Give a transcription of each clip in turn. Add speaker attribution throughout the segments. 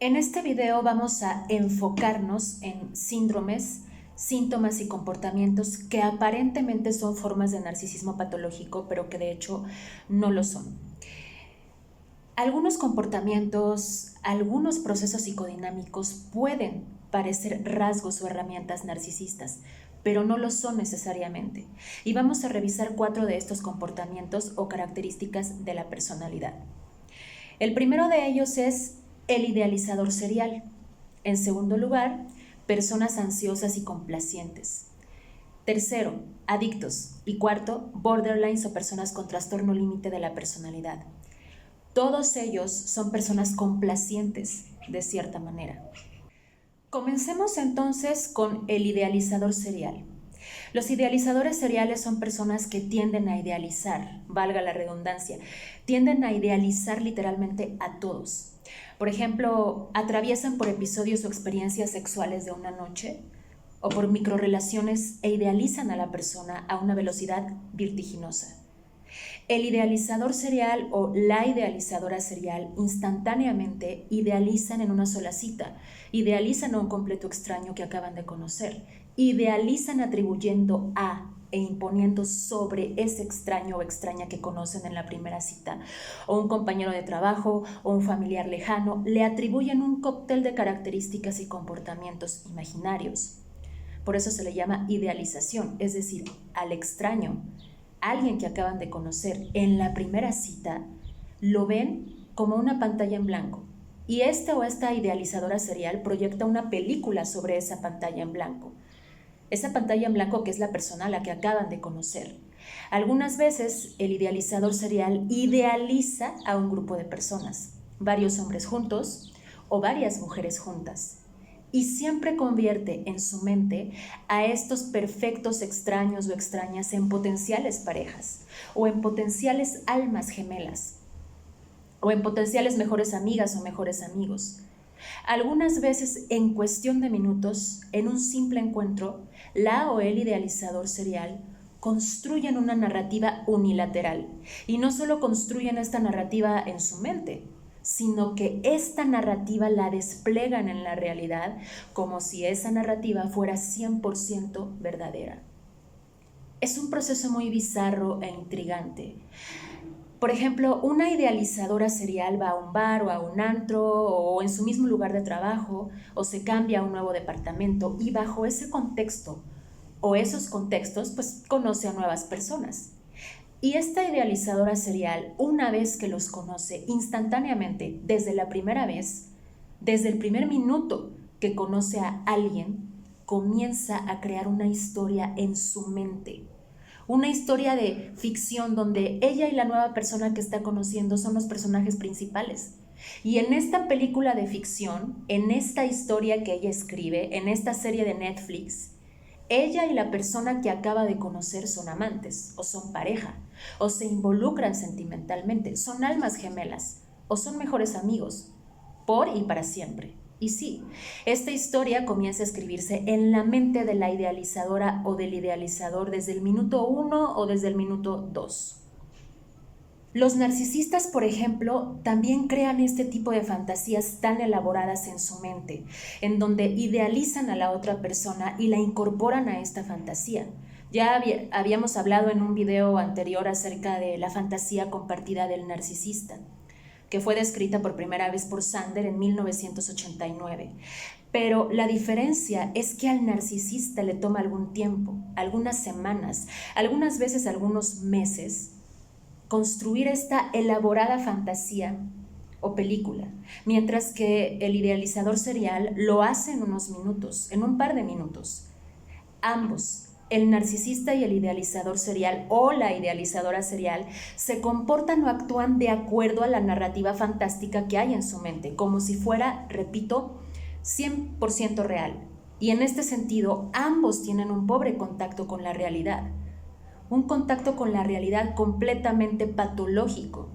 Speaker 1: En este video vamos a enfocarnos en síndromes, síntomas y comportamientos que aparentemente son formas de narcisismo patológico, pero que de hecho no lo son. Algunos comportamientos, algunos procesos psicodinámicos pueden parecer rasgos o herramientas narcisistas, pero no lo son necesariamente. Y vamos a revisar 4 de estos comportamientos o características de la personalidad. El primero de ellos es el idealizador serial. En segundo lugar, personas ansiosas y complacientes. Tercero, adictos. Y cuarto, borderlines o personas con trastorno límite de la personalidad. Todos ellos son personas complacientes, de cierta manera. Comencemos entonces con el idealizador serial. Los idealizadores seriales son personas que tienden a idealizar, valga la redundancia, tienden a idealizar literalmente a todos. Por ejemplo, atraviesan por episodios o experiencias sexuales de una noche o por microrelaciones e idealizan a la persona a una velocidad vertiginosa. El idealizador serial o la idealizadora serial instantáneamente idealizan en una sola cita, idealizan a un completo extraño que acaban de conocer, idealizan atribuyendo a e imponiendo sobre ese extraño o extraña que conocen en la primera cita, o un compañero de trabajo o un familiar lejano, le atribuyen un cóctel de características y comportamientos imaginarios. Por eso se le llama idealización, es decir, al extraño, alguien que acaban de conocer en la primera cita, lo ven como una pantalla en blanco. Y este o esta idealizadora serial proyecta una película sobre esa pantalla en blanco. Esa pantalla en blanco que es la persona a la que acaban de conocer. Algunas veces el idealizador serial idealiza a un grupo de personas, varios hombres juntos o varias mujeres juntas. Y siempre convierte en su mente a estos perfectos extraños o extrañas en potenciales parejas, o en potenciales almas gemelas, o en potenciales mejores amigas o mejores amigos. Algunas veces, en cuestión de minutos, en un simple encuentro, la o el idealizador serial construyen una narrativa unilateral. Y no solo construyen esta narrativa en su mente, sino que esta narrativa la desplegan en la realidad como si esa narrativa fuera 100% verdadera. Es un proceso muy bizarro e intrigante. Por ejemplo, una idealizadora serial va a un bar o a un antro o en su mismo lugar de trabajo o se cambia a un nuevo departamento y bajo ese contexto o esos contextos pues conoce a nuevas personas. Y esta idealizadora serial, una vez que los conoce instantáneamente, desde la primera vez, desde el primer minuto que conoce a alguien, comienza a crear una historia en su mente. Una historia de ficción donde ella y la nueva persona que está conociendo son los personajes principales. Y en esta película de ficción, en esta historia que ella escribe, en esta serie de Netflix, ella y la persona que acaba de conocer son amantes, o son pareja, o se involucran sentimentalmente, son almas gemelas, o son mejores amigos, por y para siempre. Y sí, esta historia comienza a escribirse en la mente de la idealizadora o del idealizador desde el minuto 1 o desde el minuto 2. Los narcisistas, por ejemplo, también crean este tipo de fantasías tan elaboradas en su mente, en donde idealizan a la otra persona y la incorporan a esta fantasía. Ya habíamos hablado en un video anterior acerca de la fantasía compartida del narcisista, que fue descrita por primera vez por Sander en 1989. Pero la diferencia es que al narcisista le toma algún tiempo, algunas semanas, algunas veces algunos meses, construir esta elaborada fantasía o película, mientras que el idealizador serial lo hace en unos minutos, en un par de minutos. Ambos, el narcisista y el idealizador serial o la idealizadora serial, se comportan o actúan de acuerdo a la narrativa fantástica que hay en su mente, como si fuera, repito, 100% real. Y en este sentido, ambos tienen un pobre contacto con la realidad. Un contacto con la realidad completamente patológico.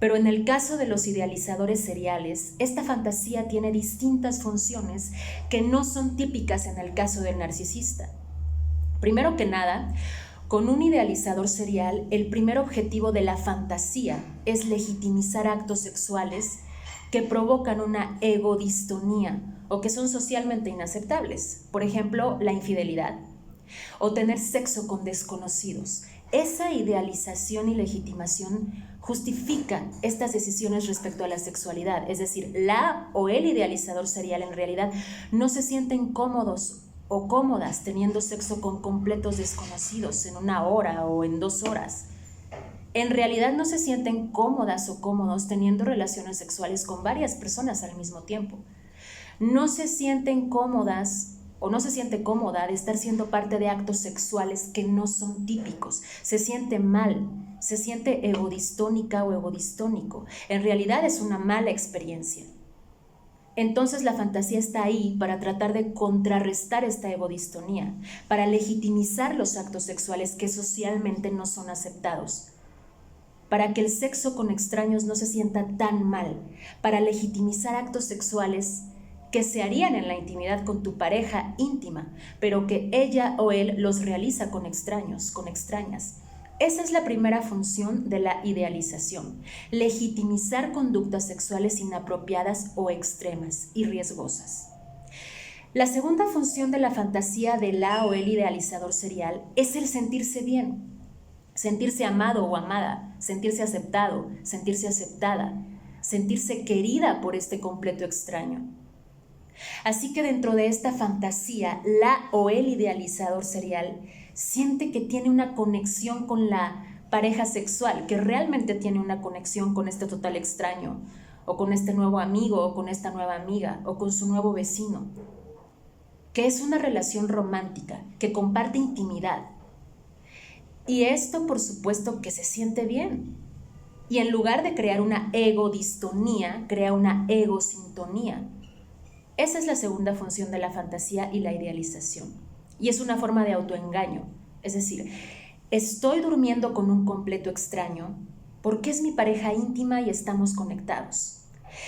Speaker 1: Pero en el caso de los idealizadores seriales, esta fantasía tiene distintas funciones que no son típicas en el caso del narcisista. Primero que nada, con un idealizador serial, el primer objetivo de la fantasía es legitimizar actos sexuales que provocan una egodistonía o que son socialmente inaceptables. Por ejemplo, la infidelidad o tener sexo con desconocidos. Esa idealización y legitimación justifica estas decisiones respecto a la sexualidad, es decir, la o el idealizador serial en realidad no se sienten cómodos o cómodas teniendo sexo con completos desconocidos en 1 hora o en 2 horas. En realidad no se sienten cómodas o cómodos teniendo relaciones sexuales con varias personas al mismo tiempo. No se sienten cómodas o no se siente cómoda de estar siendo parte de actos sexuales que no son típicos. Se siente mal, se siente egodistónica o egodistónico. En realidad es una mala experiencia. Entonces la fantasía está ahí para tratar de contrarrestar esta egodistonía, para legitimizar los actos sexuales que socialmente no son aceptados, para que el sexo con extraños no se sienta tan mal, para legitimizar actos sexuales que se harían en la intimidad con tu pareja íntima, pero que ella o él los realiza con extraños, con extrañas. Esa es la primera función de la idealización, legitimizar conductas sexuales inapropiadas o extremas y riesgosas. La segunda función de la fantasía de la o el idealizador serial es el sentirse bien, sentirse amado o amada, sentirse aceptado, sentirse aceptada, sentirse querida por este completo extraño. Así que dentro de esta fantasía, la o el idealizador serial siente que tiene una conexión con la pareja sexual, que realmente tiene una conexión con este total extraño, o con este nuevo amigo, o con esta nueva amiga, o con su nuevo vecino, que es una relación romántica, que comparte intimidad. Y esto, por supuesto, que se siente bien. Y en lugar de crear una egodistonía, crea una egosintonía. Esa es la segunda función de la fantasía y la idealización. Y es una forma de autoengaño. Es decir, estoy durmiendo con un completo extraño porque es mi pareja íntima y estamos conectados.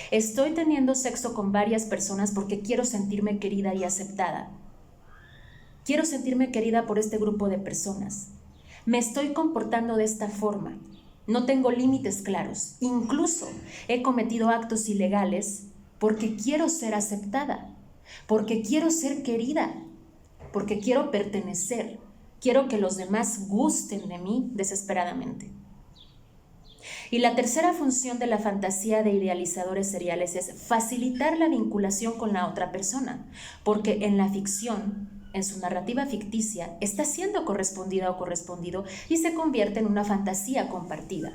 Speaker 1: Estoy teniendo sexo con varias personas porque quiero sentirme querida y aceptada. Quiero sentirme querida por este grupo de personas. Me estoy comportando de esta forma. No tengo límites claros. Incluso he cometido actos ilegales porque quiero ser aceptada, porque quiero ser querida, porque quiero pertenecer, quiero que los demás gusten de mí desesperadamente. Y la tercera función de la fantasía de idealizadores seriales es facilitar la vinculación con la otra persona, porque en la ficción, en su narrativa ficticia, está siendo correspondida o correspondido y se convierte en una fantasía compartida.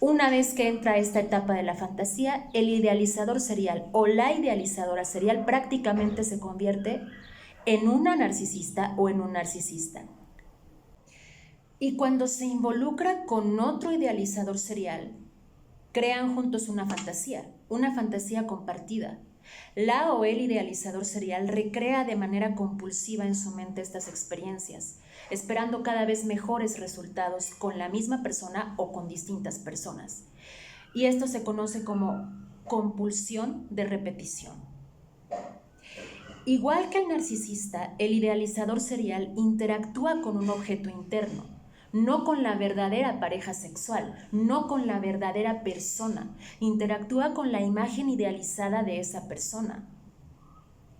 Speaker 1: Una vez que entra esta etapa de la fantasía, el idealizador serial o la idealizadora serial prácticamente se convierte en una narcisista o en un narcisista. Y cuando se involucra con otro idealizador serial, crean juntos una fantasía compartida. La o el idealizador serial recrea de manera compulsiva en su mente estas experiencias, esperando cada vez mejores resultados con la misma persona o con distintas personas. Y esto se conoce como compulsión de repetición. Igual que el narcisista, el idealizador serial interactúa con un objeto interno, no con la verdadera pareja sexual, no con la verdadera persona. Interactúa con la imagen idealizada de esa persona.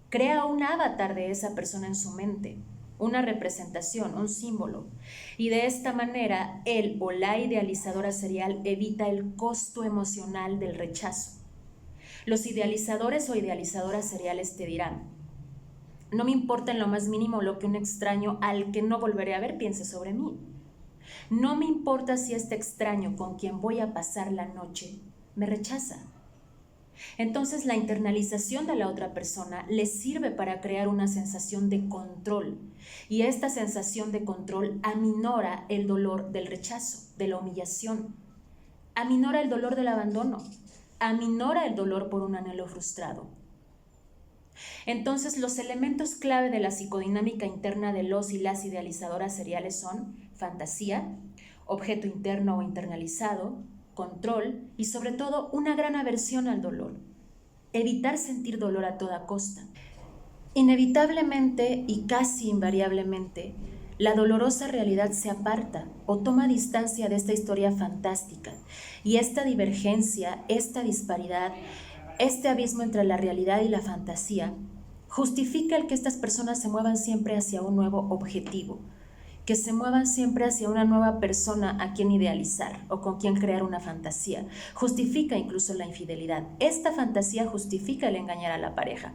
Speaker 1: Crea un avatar de esa persona en su mente, una representación, un símbolo. Y de esta manera, él o la idealizadora serial evita el costo emocional del rechazo. Los idealizadores o idealizadoras seriales te dirán: no me importa en lo más mínimo lo que un extraño al que no volveré a ver piense sobre mí. No me importa si este extraño con quien voy a pasar la noche me rechaza. Entonces la internalización de la otra persona le sirve para crear una sensación de control, y esta sensación de control aminora el dolor del rechazo, de la humillación, aminora el dolor del abandono, aminora el dolor por un anhelo frustrado. Entonces los elementos clave de la psicodinámica interna de los y las idealizadoras seriales son fantasía, objeto interno o internalizado, control y sobre todo una gran aversión al dolor. Evitar sentir dolor a toda costa. Inevitablemente y casi invariablemente, la dolorosa realidad se aparta o toma distancia de esta historia fantástica, y esta divergencia, esta disparidad, Este abismo entre la realidad y la fantasía justifica el que estas personas se muevan siempre hacia un nuevo objetivo, que se muevan siempre hacia una nueva persona a quien idealizar o con quien crear una fantasía. Justifica incluso la infidelidad. Esta fantasía justifica el engañar a la pareja.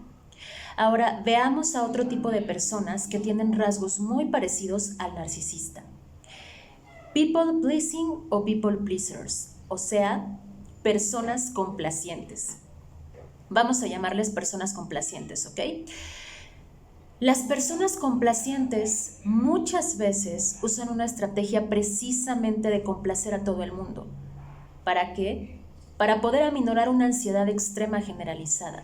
Speaker 1: Ahora veamos a otro tipo de personas que tienen rasgos muy parecidos al narcisista. People pleasing o people pleasers, o sea, personas complacientes. Vamos a llamarles personas complacientes, ¿ok? Las personas complacientes muchas veces usan una estrategia precisamente de complacer a todo el mundo. ¿Para qué? Para poder aminorar una ansiedad extrema generalizada.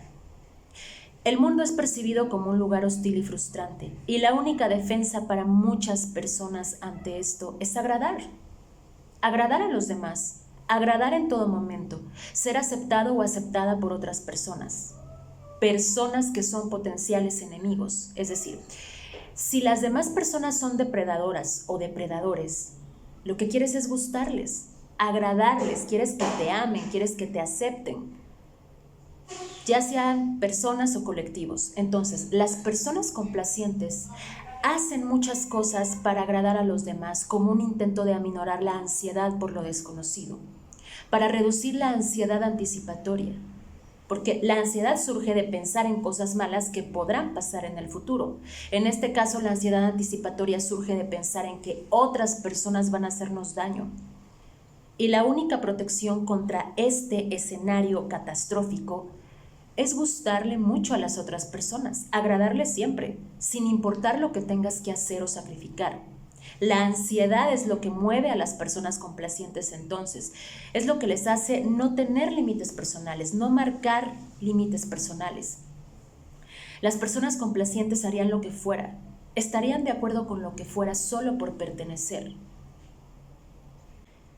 Speaker 1: El mundo es percibido como un lugar hostil y frustrante, y la única defensa para muchas personas ante esto es agradar a los demás. Agradar en todo momento, ser aceptado o aceptada por otras personas que son potenciales enemigos. Es decir, si las demás personas son depredadoras o depredadores, lo que quieres es gustarles, agradarles, quieres que te amen, quieres que te acepten, ya sean personas o colectivos. Entonces, las personas complacientes hacen muchas cosas para agradar a los demás como un intento de aminorar la ansiedad por lo desconocido, para reducir la ansiedad anticipatoria, porque la ansiedad surge de pensar en cosas malas que podrán pasar en el futuro. En este caso, la ansiedad anticipatoria surge de pensar en que otras personas van a hacernos daño. Y la única protección contra este escenario catastrófico es gustarle mucho a las otras personas, agradarles siempre, sin importar lo que tengas que hacer o sacrificar. La ansiedad es lo que mueve a las personas complacientes entonces, es lo que les hace no tener límites personales, no marcar límites personales. Las personas complacientes harían lo que fuera, estarían de acuerdo con lo que fuera solo por pertenecer.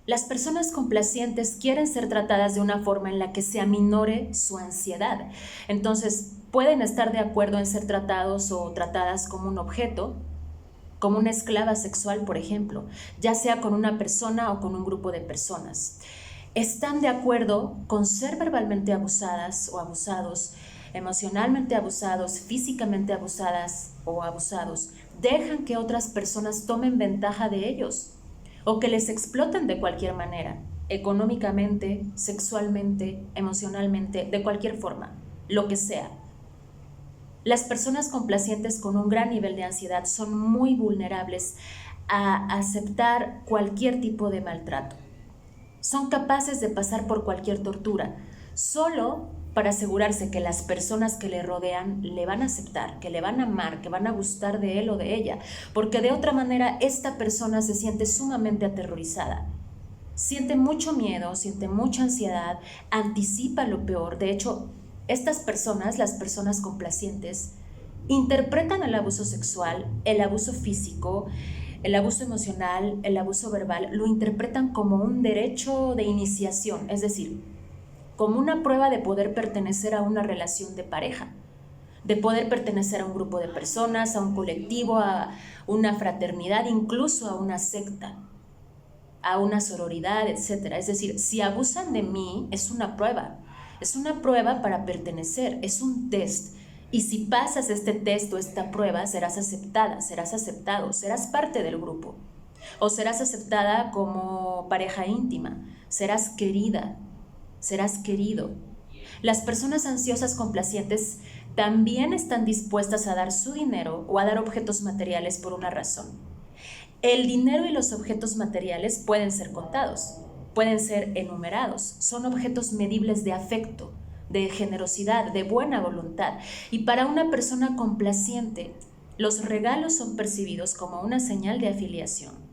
Speaker 1: Las personas complacientes quieren ser tratadas de una forma en la que se aminore su ansiedad. Entonces, pueden estar de acuerdo en ser tratados o tratadas como un objeto, como una esclava sexual, por ejemplo, ya sea con una persona o con un grupo de personas. Están de acuerdo con ser verbalmente abusadas o abusados, emocionalmente abusados, físicamente abusadas o abusados. Dejan que otras personas tomen ventaja de ellos o que les exploten de cualquier manera, económicamente, sexualmente, emocionalmente, de cualquier forma, lo que sea. Las personas complacientes con un gran nivel de ansiedad son muy vulnerables a aceptar cualquier tipo de maltrato. Son capaces de pasar por cualquier tortura, solo para asegurarse que las personas que le rodean le van a aceptar, que le van a amar, que van a gustar de él o de ella, porque de otra manera esta persona se siente sumamente aterrorizada. Siente mucho miedo, siente mucha ansiedad, anticipa lo peor. De hecho, estas personas, las personas complacientes, interpretan el abuso sexual, el abuso físico, el abuso emocional, el abuso verbal, lo interpretan como un derecho de iniciación, es decir, como una prueba de poder pertenecer a una relación de pareja, de poder pertenecer a un grupo de personas, a un colectivo, a una fraternidad, incluso a una secta, a una sororidad, etc. Es decir, si abusan de mí, es una prueba para pertenecer, es un test. Y si pasas este test o esta prueba, serás aceptada, serás aceptado, serás parte del grupo. O serás aceptada como pareja íntima, serás querida, serás querido. Las personas ansiosas complacientes también están dispuestas a dar su dinero o a dar objetos materiales por una razón. El dinero y los objetos materiales pueden ser contados, pueden ser enumerados, son objetos medibles de afecto, de generosidad, de buena voluntad. Y para una persona complaciente, los regalos son percibidos como una señal de afiliación.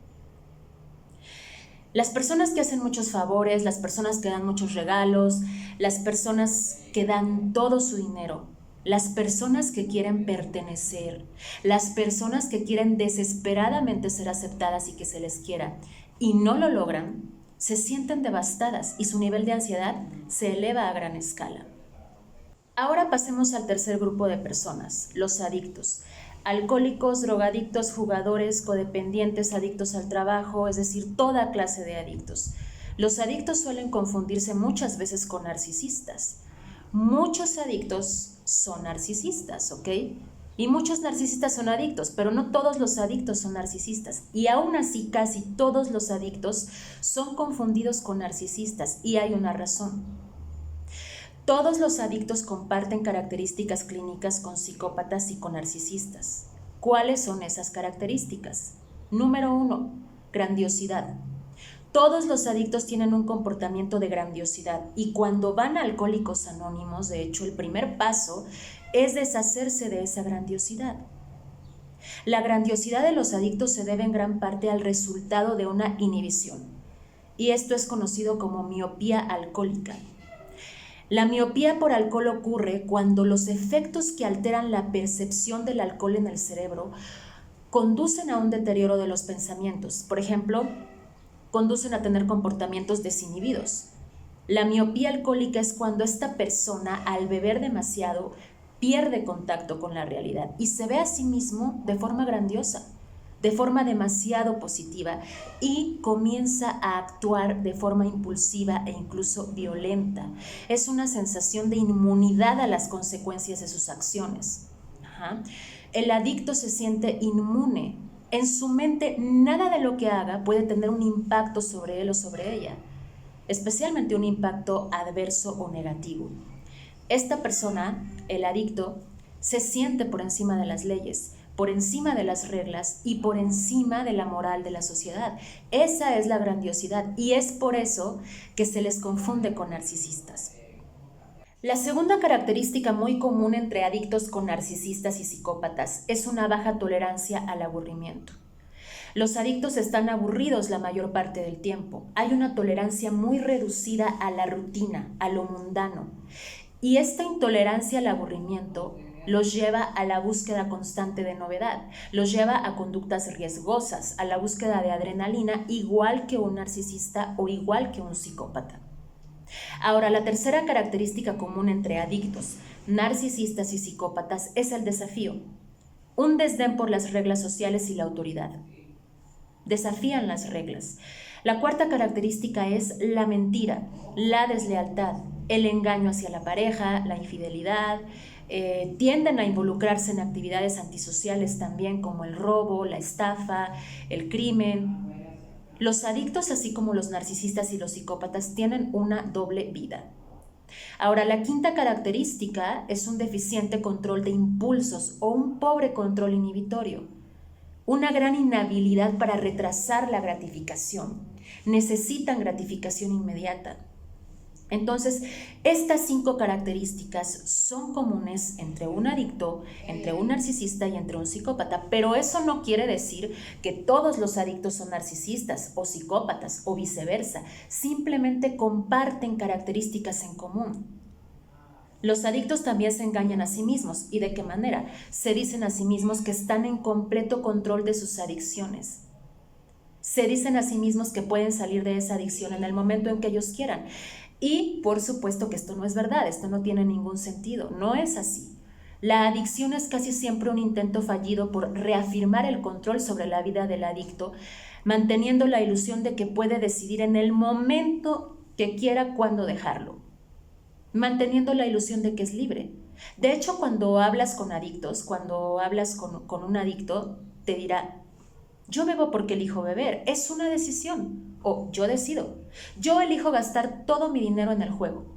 Speaker 1: Las personas que hacen muchos favores, las personas que dan muchos regalos, las personas que dan todo su dinero, las personas que quieren pertenecer, las personas que quieren desesperadamente ser aceptadas y que se les quiera y no lo logran, se sienten devastadas y su nivel de ansiedad se eleva a gran escala. Ahora pasemos al tercer grupo de personas, los adictos. Alcohólicos, drogadictos, jugadores, codependientes, adictos al trabajo, es decir, toda clase de adictos. Los adictos suelen confundirse muchas veces con narcisistas. Muchos adictos son narcisistas, ¿ok? Y muchos narcisistas son adictos, pero no todos los adictos son narcisistas. Y aún así, casi todos los adictos son confundidos con narcisistas, y hay una razón. Todos los adictos comparten características clínicas con psicópatas y con narcisistas. ¿Cuáles son esas características? Número 1, grandiosidad. Todos los adictos tienen un comportamiento de grandiosidad, y cuando van a Alcohólicos Anónimos, de hecho, el primer paso es deshacerse de esa grandiosidad. La grandiosidad de los adictos se debe en gran parte al resultado de una inhibición, y esto es conocido como miopía alcohólica. La miopía por alcohol ocurre cuando los efectos que alteran la percepción del alcohol en el cerebro conducen a un deterioro de los pensamientos. Por ejemplo, conducen a tener comportamientos desinhibidos. La miopía alcohólica es cuando esta persona, al beber demasiado, pierde contacto con la realidad y se ve a sí mismo de forma grandiosa, de forma demasiado positiva, y comienza a actuar de forma impulsiva e incluso violenta. Es una sensación de inmunidad a las consecuencias de sus acciones. El adicto se siente inmune. En su mente, nada de lo que haga puede tener un impacto sobre él o sobre ella, especialmente un impacto adverso o negativo. Esta persona, el adicto, se siente por encima de las leyes, por encima de las reglas y por encima de la moral de la sociedad. Esa es la grandiosidad, y es por eso que se les confunde con narcisistas. La segunda característica muy común entre adictos con narcisistas y psicópatas es una baja tolerancia al aburrimiento. Los adictos están aburridos la mayor parte del tiempo. Hay una tolerancia muy reducida a la rutina, a lo mundano. Y esta intolerancia al aburrimiento los lleva a la búsqueda constante de novedad, los lleva a conductas riesgosas, a la búsqueda de adrenalina, igual que un narcisista o igual que un psicópata. Ahora, la tercera característica común entre adictos, narcisistas y psicópatas es el desafío, un desdén por las reglas sociales y la autoridad. Desafían las reglas. La cuarta característica es la mentira, la deslealtad, el engaño hacia la pareja, la infidelidad. Tienden a involucrarse en actividades antisociales también, como el robo, la estafa, el crimen. Los adictos, así como los narcisistas y los psicópatas, tienen una doble vida. Ahora, la quinta característica es un deficiente control de impulsos o un pobre control inhibitorio, una gran inhabilidad para retrasar la gratificación. Necesitan gratificación inmediata. Entonces, estas 5 características son comunes entre un adicto, entre un narcisista y entre un psicópata, pero eso no quiere decir que todos los adictos son narcisistas o psicópatas o viceversa, simplemente comparten características en común. Los adictos también se engañan a sí mismos. ¿Y de qué manera? Se dicen a sí mismos que están en completo control de sus adicciones. Se dicen a sí mismos que pueden salir de esa adicción en el momento en que ellos quieran. Y por supuesto que esto no es verdad, esto no tiene ningún sentido, no es así. La adicción es casi siempre un intento fallido por reafirmar el control sobre la vida del adicto, manteniendo la ilusión de que puede decidir en el momento que quiera cuándo dejarlo, manteniendo la ilusión de que es libre. De hecho, cuando hablas con adictos, cuando hablas con un adicto, te dirá: yo bebo porque elijo beber, es una decisión. O yo decido, yo elijo gastar todo mi dinero en el juego.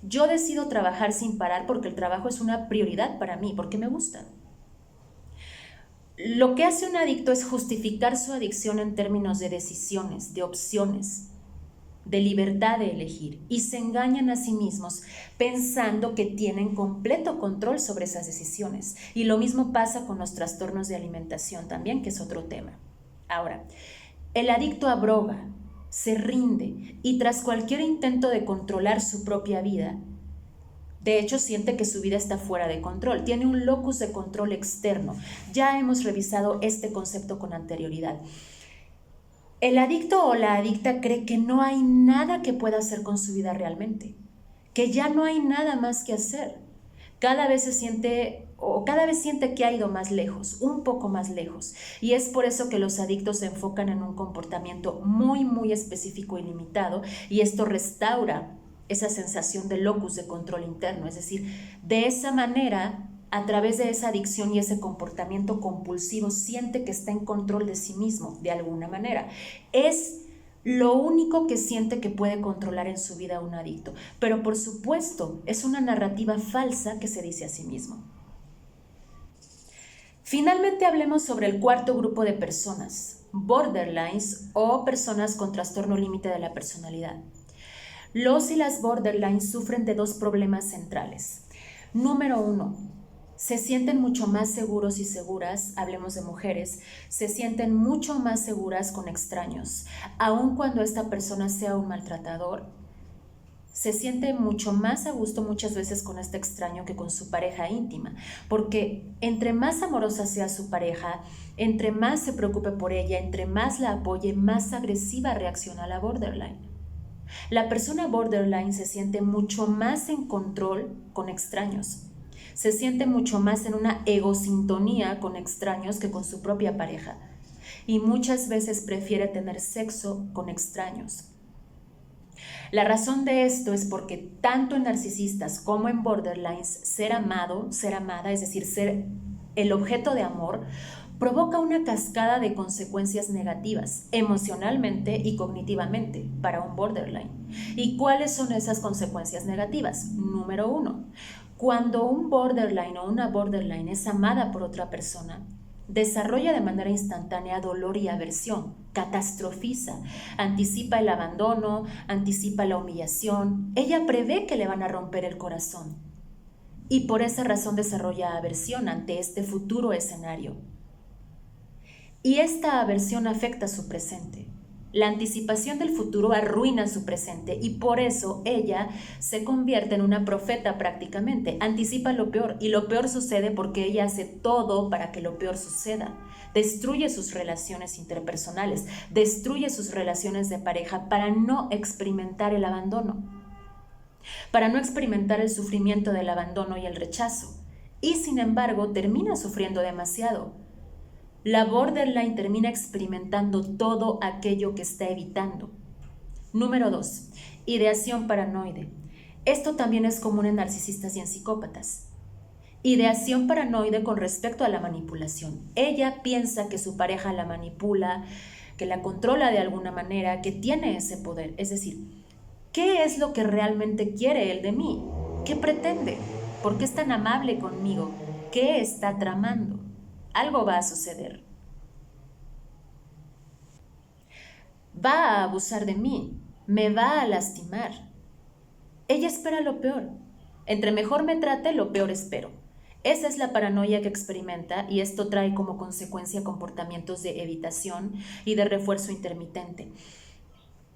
Speaker 1: Yo decido trabajar sin parar porque el trabajo es una prioridad para mí, porque me gusta. Lo que hace un adicto es justificar su adicción en términos de decisiones, de opciones, de libertad de elegir, y se engañan a sí mismos pensando que tienen completo control sobre esas decisiones. Y lo mismo pasa con los trastornos de alimentación también, que es otro tema. Ahora, el adicto abroga, se rinde y tras cualquier intento de controlar su propia vida, de hecho siente que su vida está fuera de control, tiene un locus de control externo. Ya hemos revisado este concepto con anterioridad. El adicto o la adicta cree que no hay nada que pueda hacer con su vida realmente, que ya no hay nada más que hacer. Cada vez siente que ha ido más lejos, un poco más lejos. Y es por eso que los adictos se enfocan en un comportamiento muy, muy específico y limitado, y esto restaura esa sensación de locus de control interno. Es decir, de esa manera, a través de esa adicción y ese comportamiento compulsivo, siente que está en control de sí mismo, de alguna manera. Es lo único que siente que puede controlar en su vida un adicto. Pero por supuesto, es una narrativa falsa que se dice a sí mismo. Finalmente hablemos sobre el cuarto grupo de personas, borderlines o personas con trastorno límite de la personalidad. Los y las borderlines sufren de dos problemas centrales. Número 1, se sienten mucho más seguros y seguras, hablemos de mujeres, se sienten mucho más seguras con extraños, aun cuando esta persona sea un maltratador. Se siente mucho más a gusto muchas veces con este extraño que con su pareja íntima, porque entre más amorosa sea su pareja, entre más se preocupe por ella, entre más la apoye, más agresiva reacciona la borderline. La persona borderline se siente mucho más en control con extraños, se siente mucho más en una egosintonía con extraños que con su propia pareja, y muchas veces prefiere tener sexo con extraños. La razón de esto es porque tanto en narcisistas como en borderlines, ser amado, ser amada, es decir, ser el objeto de amor, provoca una cascada de consecuencias negativas, emocionalmente y cognitivamente, para un borderline. ¿Y cuáles son esas consecuencias negativas? Número 1, cuando un borderline o una borderline es amada por otra persona, desarrolla de manera instantánea dolor y aversión, catastrofiza, anticipa el abandono, anticipa la humillación. Ella prevé que le van a romper el corazón y por esa razón desarrolla aversión ante este futuro escenario. Y esta aversión afecta su presente. La anticipación del futuro arruina su presente y por eso ella se convierte en una profeta prácticamente. Anticipa lo peor y lo peor sucede porque ella hace todo para que lo peor suceda. Destruye sus relaciones interpersonales, destruye sus relaciones de pareja para no experimentar el abandono, para no experimentar el sufrimiento del abandono y el rechazo. Y sin embargo termina sufriendo demasiado. La borderline termina experimentando todo aquello que está evitando. Número 2, ideación paranoide. Esto también es común en narcisistas y en psicópatas. Ideación paranoide con respecto a la manipulación. Ella piensa que su pareja la manipula, que la controla de alguna manera, que tiene ese poder. Es decir, ¿qué es lo que realmente quiere él de mí? ¿Qué pretende? ¿Por qué es tan amable conmigo? ¿Qué está tramando? Algo va a suceder. Va a abusar de mí, me va a lastimar. Ella espera lo peor. Entre mejor me trate, lo peor espero. Esa es la paranoia que experimenta y esto trae como consecuencia comportamientos de evitación y de refuerzo intermitente.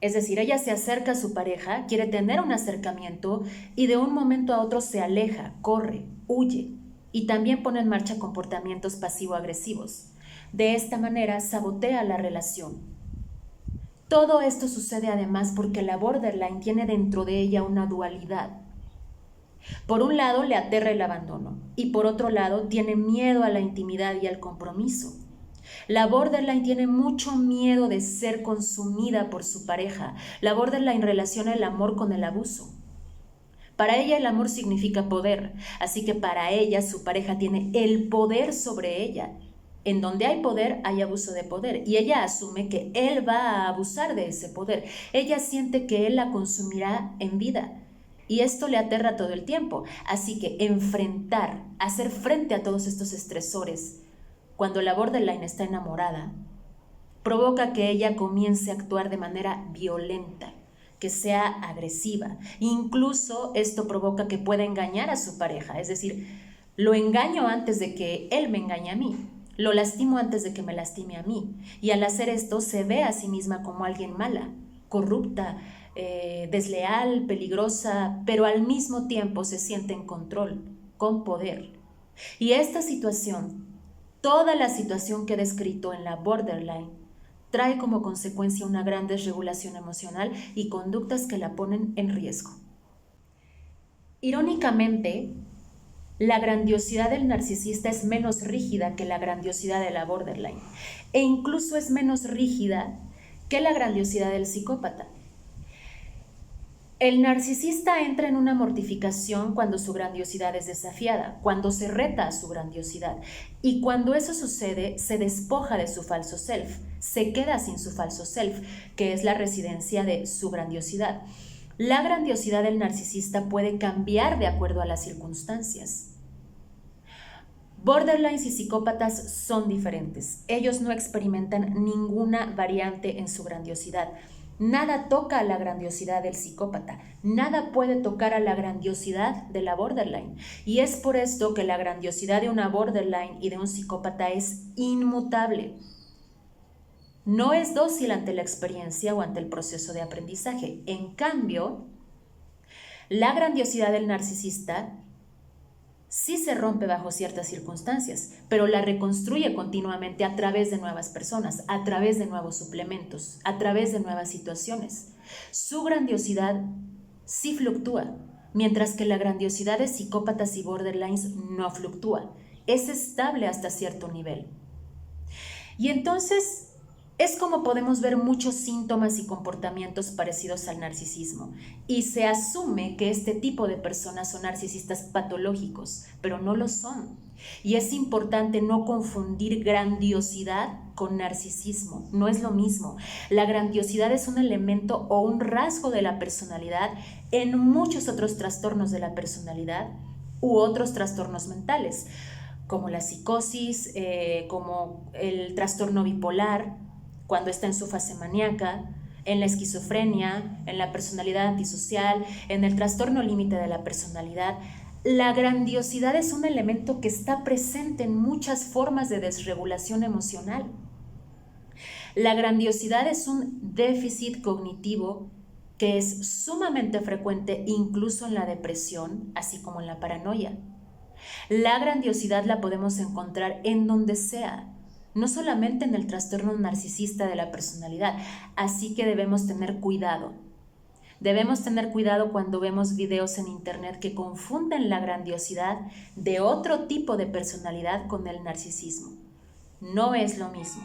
Speaker 1: Es decir, ella se acerca a su pareja, quiere tener un acercamiento y de un momento a otro se aleja, corre, huye y también pone en marcha comportamientos pasivo-agresivos. De esta manera sabotea la relación. Todo esto sucede además porque la borderline tiene dentro de ella una dualidad. Por un lado le aterra el abandono y por otro lado tiene miedo a la intimidad y al compromiso. La borderline tiene mucho miedo de ser consumida por su pareja. La borderline relaciona el amor con el abuso. Para ella el amor significa poder, así que para ella su pareja tiene el poder sobre ella. En donde hay poder, hay abuso de poder y ella asume que él va a abusar de ese poder. Ella siente que él la consumirá en vida y esto le aterra todo el tiempo. Así que enfrentar, hacer frente a todos estos estresores, cuando la borderline está enamorada, provoca que ella comience a actuar de manera violenta, que sea agresiva. Incluso esto provoca que pueda engañar a su pareja, es decir, lo engaño antes de que él me engañe a mí, lo lastimo antes de que me lastime a mí. Y al hacer esto se ve a sí misma como alguien mala, corrupta, desleal, peligrosa, pero al mismo tiempo se siente en control, con poder. Y esta situación, toda la situación que he descrito en la borderline, trae como consecuencia una gran desregulación emocional y conductas que la ponen en riesgo. Irónicamente, la grandiosidad del narcisista es menos rígida que la grandiosidad de la borderline e incluso es menos rígida que la grandiosidad del psicópata. El narcisista entra en una mortificación cuando su grandiosidad es desafiada, cuando se reta a su grandiosidad, y cuando eso sucede se despoja de su falso self, se queda sin su falso self, que es la residencia de su grandiosidad. La grandiosidad del narcisista puede cambiar de acuerdo a las circunstancias. Borderlines y psicópatas son diferentes. Ellos no experimentan ninguna variante en su grandiosidad. Nada toca a la grandiosidad del psicópata, nada puede tocar a la grandiosidad de la borderline. Y es por esto que la grandiosidad de una borderline y de un psicópata es inmutable. No es dócil ante la experiencia o ante el proceso de aprendizaje. En cambio, la grandiosidad del narcisista sí se rompe bajo ciertas circunstancias, pero la reconstruye continuamente a través de nuevas personas, a través de nuevos suplementos, a través de nuevas situaciones. Su grandiosidad sí fluctúa, mientras que la grandiosidad de psicópatas y borderlines no fluctúa, es estable hasta cierto nivel. Y entonces es como podemos ver muchos síntomas y comportamientos parecidos al narcisismo, y se asume que este tipo de personas son narcisistas patológicos, pero no lo son. Y es importante no confundir grandiosidad con narcisismo, no es lo mismo. La grandiosidad es un elemento o un rasgo de la personalidad en muchos otros trastornos de la personalidad u otros trastornos mentales, como la psicosis, como el trastorno bipolar, cuando está en su fase maníaca, en la esquizofrenia, en la personalidad antisocial, en el trastorno límite de la personalidad. La grandiosidad es un elemento que está presente en muchas formas de desregulación emocional. La grandiosidad es un déficit cognitivo que es sumamente frecuente incluso en la depresión, así como en la paranoia. La grandiosidad la podemos encontrar en donde sea, no solamente en el trastorno narcisista de la personalidad, así que debemos tener cuidado. Debemos tener cuidado cuando vemos videos en internet que confunden la grandiosidad de otro tipo de personalidad con el narcisismo. No es lo mismo.